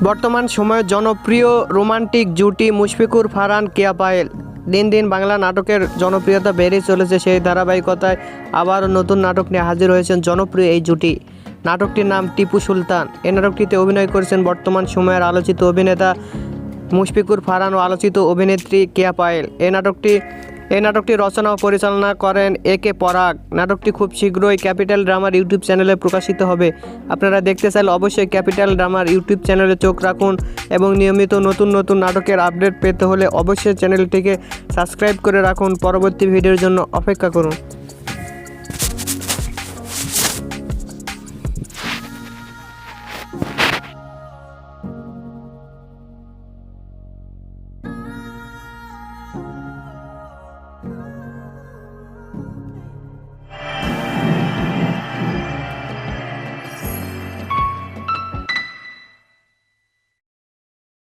বর্তমান সময়ে জনপ্রিয় রোমান্টিক জুটি মুশফিকুর ফারহান কেয়া পায়েল। দিন দিন বাংলা নাটকের জনপ্রিয়তা বেড়েই চলেছে। সেই ধারাবাহিকতায় আবারও নতুন নাটক নিয়ে হাজির হয়েছেন জনপ্রিয় এই জুটি। নাটকটির নাম টিপু সুলতান। এই নাটকটিতে অভিনয় করেছেন বর্তমান সময়ের আলোচিত অভিনেতা মুশফিকুর ফারহান ও আলোচিত অভিনেত্রী কেয়া পায়েল। এই নাটকটি রচনা ও পরিচালনা করেন একে পরাগ। নাটকটি খুব শীঘ্রই ক্যাপিটাল ড্রামার ইউটিউব চ্যানেলে প্রকাশিত হবে। আপনারা দেখতে চাইলে অবশ্যই ক্যাপিটাল ড্রামার ইউটিউব চ্যানেলে চোখ রাখুন এবং নিয়মিত নতুন নতুন নাটকের আপডেট পেতে হলে অবশ্যই চ্যানেলটিকে সাবস্ক্রাইব করে রাখুন। পরবর্তী ভিডিওর জন্য অপেক্ষা করুন।